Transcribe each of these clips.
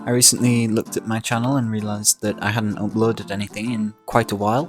I recently looked at my channel and realised that I hadn't uploaded anything in quite a while,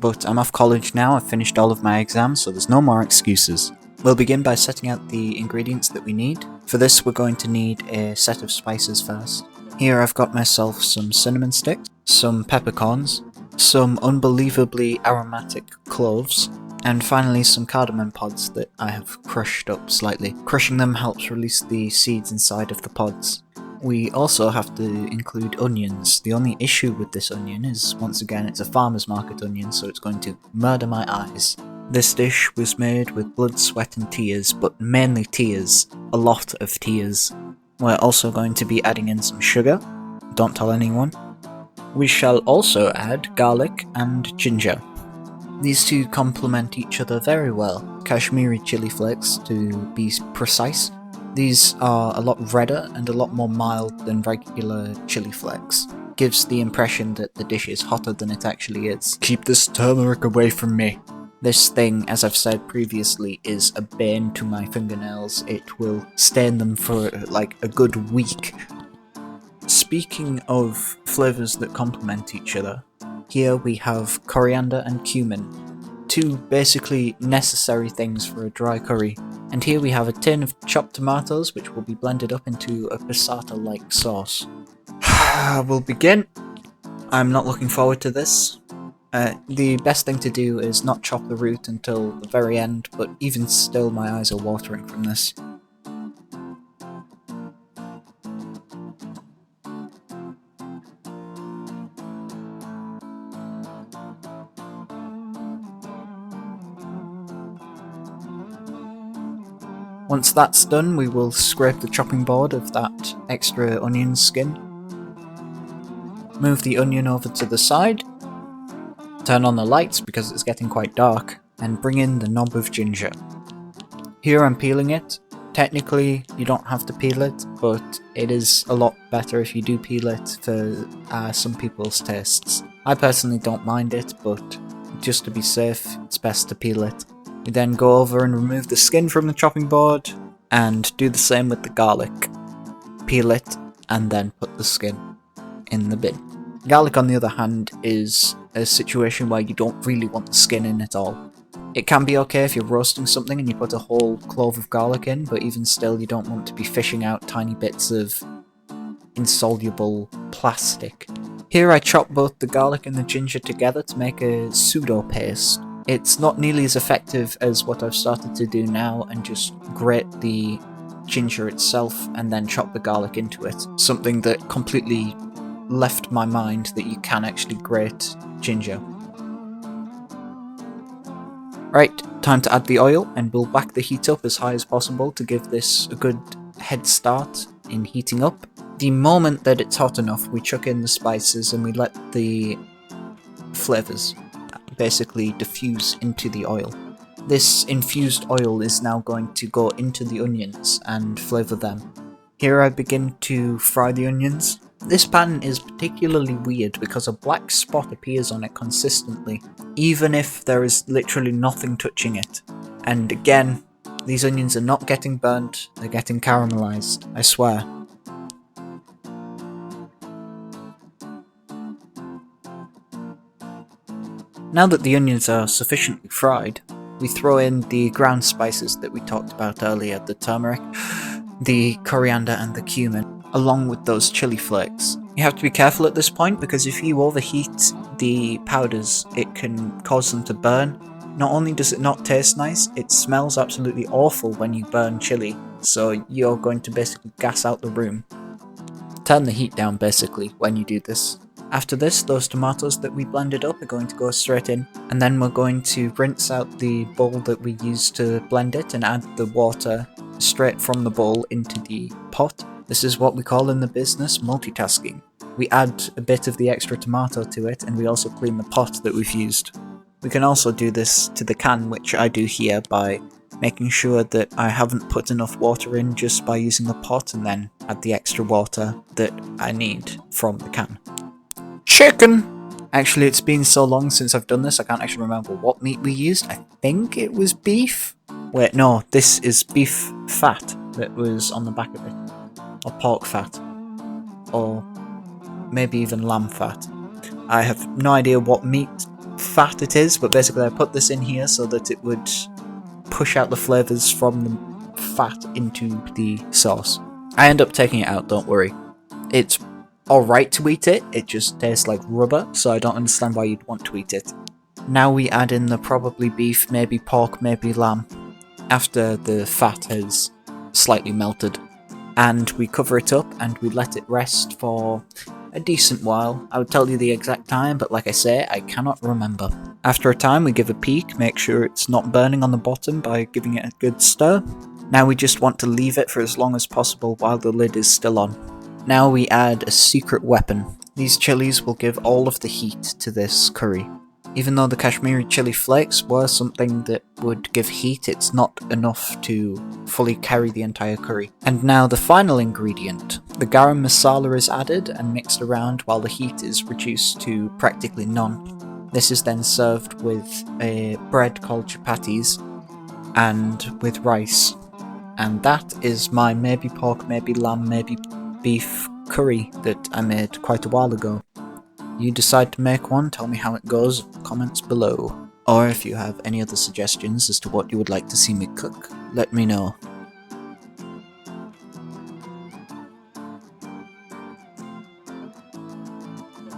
but I'm off college now, I've finished all of my exams, so there's no more excuses. We'll begin by setting out the ingredients that we need. For this we're going to need a set of spices first. Here I've got myself some cinnamon sticks, some peppercorns, some unbelievably aromatic cloves, and finally some cardamom pods that I have crushed up slightly. Crushing them helps release the seeds inside of the pods. We also have to include onions. The only issue with this onion is, once again, it's a farmer's market onion, so it's going to murder my eyes. This dish was made with blood, sweat and tears, but mainly tears. A lot of tears. We're also going to be adding in some sugar. Don't tell anyone. We shall also add garlic and ginger. These two complement each other very well. Kashmiri chili flakes, to be precise. These are a lot redder and a lot more mild than regular chili flakes. Gives the impression that the dish is hotter than it actually is. Keep this turmeric away from me. This thing, as I've said previously, is a bane to my fingernails. It will stain them for like a good week. Speaking of flavours that complement each other, here we have coriander and cumin. Two basically necessary things for a dry curry. And here we have a tin of chopped tomatoes, which will be blended up into a passata-like sauce. We'll begin. I'm not looking forward to this. The best thing to do is not chop the root until the very end, but even still my eyes are watering from this. Once that's done, we will scrape the chopping board of that extra onion skin. Move the onion over to the side. Turn on the lights because it's getting quite dark, and bring in the knob of ginger. Here I'm peeling it. Technically, you don't have to peel it, but it is a lot better if you do peel it for some people's tastes. I personally don't mind it, but just to be safe, it's best to peel it. We then go over and remove the skin from the chopping board, and do the same with the garlic. Peel it, and then put the skin in the bin. Garlic, on the other hand, is a situation where you don't really want the skin in at all. It can be okay if you're roasting something and you put a whole clove of garlic in, but even still you don't want to be fishing out tiny bits of insoluble plastic. Here I chop both the garlic and the ginger together to make a pseudo paste. It's not nearly as effective as what I've started to do now and just grate the ginger itself and then chop the garlic into it. Something that completely left my mind that you can actually grate ginger. Right, time to add the oil, and we'll whack the heat up as high as possible to give this a good head start in heating up. The moment that it's hot enough, we chuck in the spices and we let the flavours basically diffuse into the oil. This infused oil is now going to go into the onions and flavour them. Here I begin to fry the onions. This pan is particularly weird because a black spot appears on it consistently, even if there is literally nothing touching it. And again, these onions are not getting burnt, they're getting caramelized, I swear. Now that the onions are sufficiently fried, we throw in the ground spices that we talked about earlier, the turmeric, the coriander and the cumin, along with those chili flakes. You have to be careful at this point because if you overheat the powders, it can cause them to burn. Not only does it not taste nice, it smells absolutely awful when you burn chili, so you're going to basically gas out the room. Turn the heat down basically when you do this. After this, those tomatoes that we blended up are going to go straight in, and then we're going to rinse out the bowl that we used to blend it and add the water straight from the bowl into the pot. This is what we call in the business multitasking. We add a bit of the extra tomato to it, and we also clean the pot that we've used. We can also do this to the can, which I do here by making sure that I haven't put enough water in just by using the pot, and then add the extra water that I need from the can. Chicken! Actually, it's been so long since I've done this, I can't actually remember what meat we used. I think it was beef? Wait, no, this is beef fat that was on the back of it. Or pork fat. or maybe even lamb fat. I have no idea what meat fat it is, but basically I put this in here so that it would push out the flavours from the fat into the sauce. I end up taking it out, don't worry. It's alright to eat it, it just tastes like rubber, so I don't understand why you'd want to eat it. Now we add in the probably beef, maybe pork, maybe lamb, after the fat has slightly melted. And we cover it up and we let it rest for a decent while. I would tell you the exact time, but like I say, I cannot remember. After a time we give a peek, make sure it's not burning on the bottom by giving it a good stir. Now we just want to leave it for as long as possible while the lid is still on. Now we add a secret weapon. These chilies will give all of the heat to this curry. Even though the Kashmiri chili flakes were something that would give heat, it's not enough to fully carry the entire curry. And now the final ingredient. The garam masala is added and mixed around while the heat is reduced to practically none. This is then served with a bread called chapatis and with rice. And that is my maybe pork, maybe lamb, maybe beef curry that I made quite a while ago. You decide to make one, tell me how it goes in the comments below. Or if you have any other suggestions as to what you would like to see me cook, let me know.